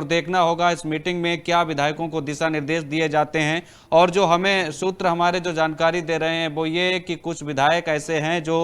और देखना होगा इस मीटिंग में क्या विधायकों को दिशा निर्देश दिए जाते हैं। और जो हमें सूत्र हमारे जो जानकारी दे रहे हैं वो ये कि कुछ विधायक ऐसे हैं जो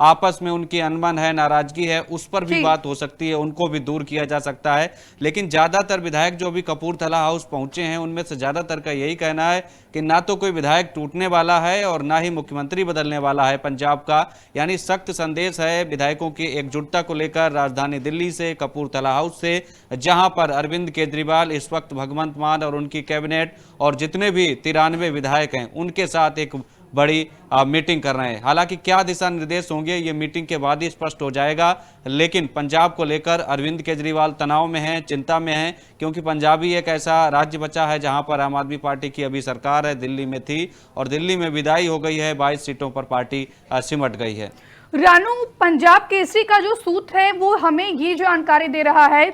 आपस में उनकी अनबन है, नाराजगी है, उस पर भी बात हो सकती है, उनको भी दूर किया जा सकता है। लेकिन ज्यादातर विधायक जो भी कपूरथला हाउस पहुंचे हैं उनमें से ज्यादातर का यही कहना है कि ना तो कोई विधायक टूटने वाला है और ना ही मुख्यमंत्री बदलने वाला है पंजाब का। यानी सख्त संदेश है विधायकों की एकजुटता को लेकर राजधानी दिल्ली से, कपूरथला हाउस से, जहां पर अरविंद केजरीवाल इस वक्त भगवंत मान और उनकी कैबिनेट और जितने भी 93 विधायक हैं उनके साथ एक बड़ी मीटिंग कर रहे हैं। हालांकि क्या दिशा निर्देश होंगे ये मीटिंग के बाद ही स्पष्ट हो जाएगा, लेकिन पंजाब को लेकर अरविंद केजरीवाल तनाव में हैं, चिंता में हैं, क्योंकि पंजाब ही एक ऐसा राज्य बचा है जहां पर आम आदमी पार्टी की अभी सरकार है, दिल्ली में थी और दिल्ली में विदाई हो गई है, 22 सीटों पर पार्टी सिमट गई है। रानू, पंजाब केसरी का जो सूत्र है वो हमें ये जानकारी दे रहा है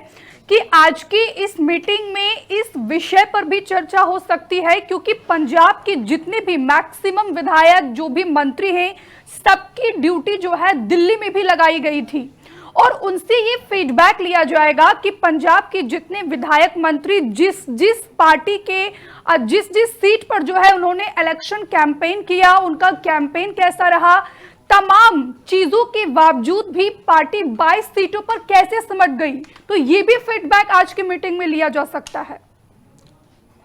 कि आज की इस मीटिंग में इस विषय पर भी चर्चा हो सकती है, क्योंकि पंजाब के जितने भी मैक्सिमम विधायक जो भी मंत्री हैं सबकी ड्यूटी जो है दिल्ली में भी लगाई गई थी और उनसे ये फीडबैक लिया जाएगा कि पंजाब के जितने विधायक मंत्री जिस पार्टी के जिस सीट पर जो है उन्होंने इलेक्शन कैंपेन किया, उनका कैंपेन कैसा रहा, तमाम चीजों के बावजूद भी पार्टी 22 सीटों पर कैसे सिमट गई, तो ये भी फीडबैक आज की मीटिंग में लिया जा सकता है।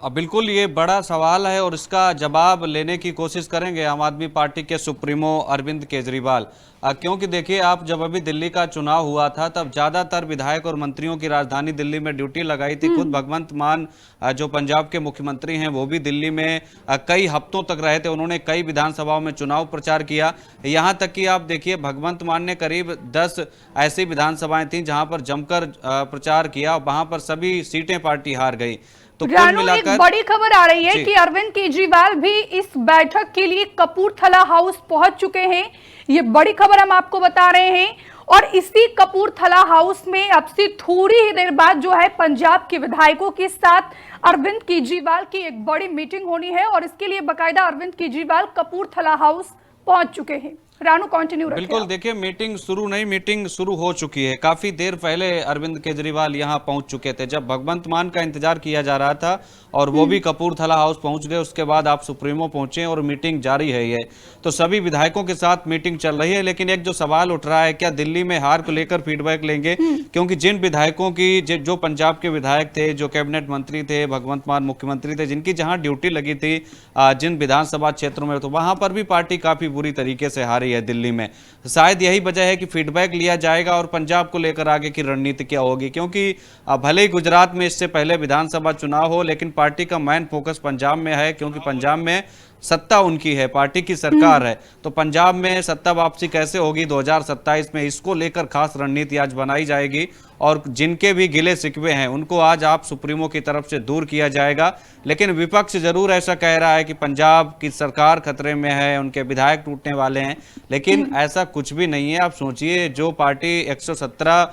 बिल्कुल, ये बड़ा सवाल है और इसका जवाब लेने की कोशिश करेंगे आम आदमी पार्टी के सुप्रीमो अरविंद केजरीवाल। क्योंकि देखिए, आप जब अभी दिल्ली का चुनाव हुआ था तब ज्यादातर विधायक और मंत्रियों की राजधानी दिल्ली में ड्यूटी लगाई थी। खुद भगवंत मान जो पंजाब के मुख्यमंत्री हैं वो भी दिल्ली में कई हफ्तों तक रहे थे, उन्होंने कई विधानसभाओं में चुनाव प्रचार किया। यहाँ तक कि आप देखिए, भगवंत मान ने करीब 10 ऐसी विधानसभाएं थी जहां पर जमकर प्रचार किया, वहां पर सभी सीटें पार्टी हार गई। तो कुल मिलाकर एक बड़ी खबर आ रही है कि अरविंद केजरीवाल भी इस बैठक के लिए कपूरथला हाउस पहुंच चुके हैं। ये बड़ी खबर हम आपको बता रहे हैं और इसी कपूरथला हाउस में अब से थोड़ी ही देर बाद जो है पंजाब के विधायकों के साथ अरविंद केजरीवाल की एक बड़ी मीटिंग होनी है और इसके लिए बाकायदा अरविंद केजरीवाल कपूरथला हाउस पहुंच चुके हैं। रानू, कंटिन्यू रखिए। बिल्कुल, देखिए, मीटिंग शुरू नहीं, मीटिंग शुरू हो चुकी है। काफी देर पहले अरविंद केजरीवाल यहां पहुंच चुके थे, जब भगवंत मान का इंतजार किया जा रहा था और वो भी कपूरथला हाउस पहुंच गए। उसके बाद आप सुप्रीमो पहुंचे और मीटिंग जारी है। ये तो सभी विधायकों के साथ मीटिंग चल रही है। लेकिन एक जो सवाल उठ रहा है, क्या दिल्ली में हार को लेकर फीडबैक लेंगे? क्योंकि जिन विधायकों की जो पंजाब के विधायक थे, जो कैबिनेट मंत्री थे, भगवंत मान मुख्यमंत्री थे, जिनकी जहां ड्यूटी लगी थी जिन विधानसभा क्षेत्रों में, तो वहां पर भी पार्टी काफी बुरी तरीके से हारी है दिल्ली में। शायद यही वजह है कि फीडबैक लिया जाएगा और पंजाब को लेकर आगे की रणनीति क्या होगी। क्योंकि भले ही गुजरात में इससे पहले विधानसभा चुनाव हो, लेकिन पार्टी का मेन फोकस पंजाब में है, क्योंकि पंजाब में सत्ता उनकी है, पार्टी की सरकार है। तो पंजाब में सत्ता वापसी कैसे होगी 2027 में, इसको लेकर खास रणनीति आज बनाई जाएगी और जिनके भी गिले शिकवे हैं उनको आज आप सुप्रीमो की तरफ से दूर किया जाएगा। लेकिन विपक्ष जरूर ऐसा कह रहा है कि पंजाब की सरकार खतरे में है, उनके विधायक टूटने वाले हैं, लेकिन ऐसा कुछ भी नहीं है। आप सोचिए, जो पार्टी 117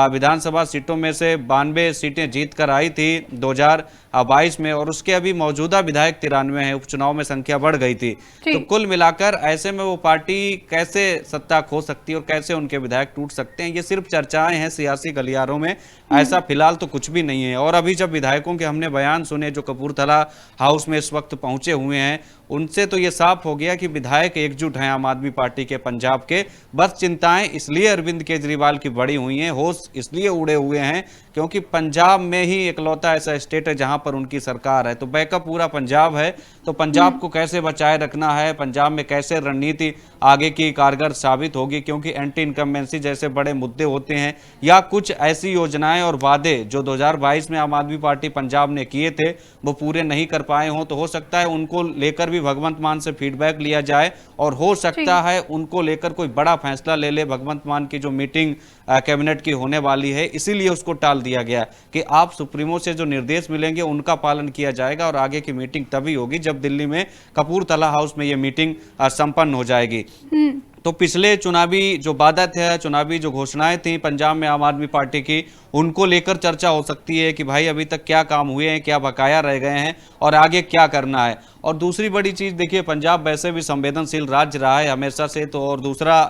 विधानसभा सीटों में से 92 सीटें जीत कर आई थी 2022 में और उसके अभी मौजूदा विधायक 93 हैं, उपचुनाव में संख्या बढ़ गई थी। तो कुल मिलाकर ऐसे में वो पार्टी कैसे सत्ता खो सकती है और कैसे उनके विधायक टूट सकते हैं, ये सिर्फ चर्चाएं हैं सियासी गलियारों में, ऐसा फिलहाल तो कुछ भी नहीं है। और अभी जब विधायकों के हमने बयान सुने जो कपूरथला हाउस में इस वक्त पहुंचे हुए हैं, उनसे तो ये साफ हो गया कि विधायक एकजुट हैं आम आदमी पार्टी के पंजाब के। बस चिंताएं इसलिए अरविंद केजरीवाल की बढ़ी हुई हैं, होश इसलिए उड़े हुए हैं क्योंकि पंजाब में ही इकलौता ऐसा स्टेट है जहां पर उनकी सरकार है। तो बैकअप पूरा पंजाब है, तो पंजाब को कैसे बचाए रखना है, पंजाब में कैसे रणनीति आगे की कारगर साबित होगी, क्योंकि एंटी इनकम्बेंसी जैसे बड़े मुद्दे होते हैं या कुछ ऐसी योजनाएं और वादे जो 2022 में आम आदमी पार्टी पंजाब ने किए थे वो पूरे नहीं कर पाए हों, तो हो सकता है उनको लेकर भी भगवंत मान से फीडबैक लिया जाए और हो सकता है उनको लेकर कोई बड़ा फैसला ले ले। भगवंत मान की जो मीटिंग कैबिनेट की होने वाली है, इसीलिए उसको टाल दिया गया कि आप सुप्रीमो से जो निर्देश मिलेंगे उनका पालन किया जाएगा और आगे की मीटिंग तभी होगी जब दिल्ली में कपूरथला हाउस में यह मीटिंग संपन्न हो जाएगी। तो पिछले चुनावी जो वादा थे, चुनावी जो घोषणाएं थी पंजाब में आम आदमी पार्टी की, उनको लेकर चर्चा हो सकती है कि भाई अभी तक क्या काम हुए हैं, क्या बकाया रह गए हैं और आगे क्या करना है। और दूसरी बड़ी चीज देखिए, पंजाब वैसे भी संवेदनशील राज्य रहा है हमेशा से, तो और दूसरा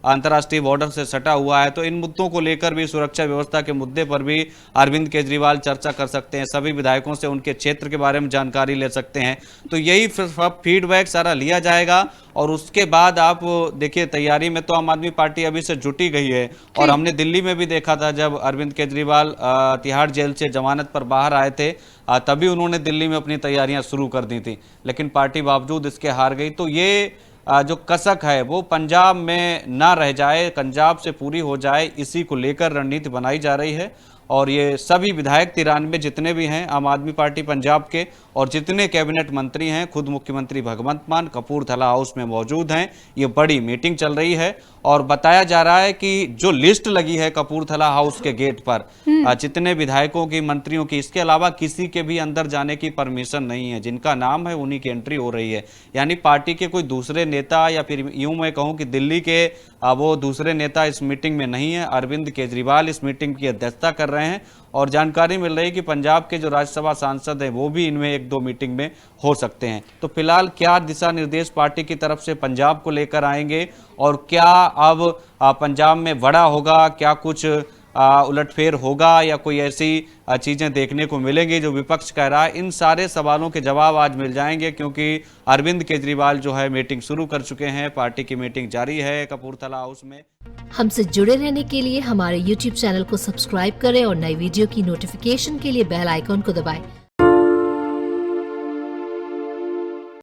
अंतर्राष्ट्रीय बॉर्डर से सटा हुआ है, तो इन मुद्दों को लेकर भी, सुरक्षा व्यवस्था के मुद्दे पर भी अरविंद केजरीवाल चर्चा कर सकते हैं। सभी विधायकों से उनके क्षेत्र के बारे में जानकारी ले सकते हैं। तो यही फीडबैक सारा लिया जाएगा और उसके बाद आप देखिए, तैयारी में तो आम आदमी पार्टी अभी से जुटी गई है। और हमने दिल्ली में भी देखा था, जब अरविंद केजरीवाल तिहाड़ जेल से जमानत पर बाहर आए थे, तभी उन्होंने दिल्ली में अपनी तैयारियां शुरू कर दी थी, लेकिन पार्टी बावजूद इसके हार गई। तो ये जो कसक है वो पंजाब में ना रह जाए, पंजाब से पूरी हो जाए, इसी को लेकर रणनीति बनाई जा रही है। और ये सभी विधायक 93 जितने भी हैं आम आदमी पार्टी पंजाब के, और जितने कैबिनेट मंत्री हैं, खुद मुख्यमंत्री भगवंत मान कपूरथला हाउस में मौजूद हैं। ये बड़ी मीटिंग चल रही है और बताया जा रहा है कि जो लिस्ट लगी है कपूरथला हाउस के गेट पर, जितने विधायकों की, मंत्रियों की, इसके अलावा किसी के भी अंदर जाने की परमिशन नहीं है। जिनका नाम है उन्हीं की एंट्री हो रही है। यानी पार्टी के कोई दूसरे नेता, या फिर यूं मैं कहूं कि दिल्ली के वो दूसरे नेता इस मीटिंग में नहीं है। अरविंद केजरीवाल इस मीटिंग की अध्यक्षता कर रहे हैं और जानकारी मिल रही है कि पंजाब के जो राज्यसभा सांसद हैं वो भी इनमें 1-2 मीटिंग में हो सकते हैं। तो फिलहाल क्या दिशा निर्देश पार्टी की तरफ से पंजाब को लेकर आएंगे और क्या अब पंजाब में बड़ा होगा, क्या कुछ उलटफेर होगा, या कोई ऐसी चीजें देखने को मिलेंगी जो विपक्ष कह रहा है, इन सारे सवालों के जवाब आज मिल जाएंगे। क्योंकि अरविंद केजरीवाल जो है मीटिंग शुरू कर चुके हैं, पार्टी की मीटिंग जारी है कपूरथला हाउस में। हमसे जुड़े रहने के लिए हमारे YouTube चैनल को सब्सक्राइब करें और नई वीडियो की नोटिफिकेशन के लिए बेल आइकॉन को दबाएं।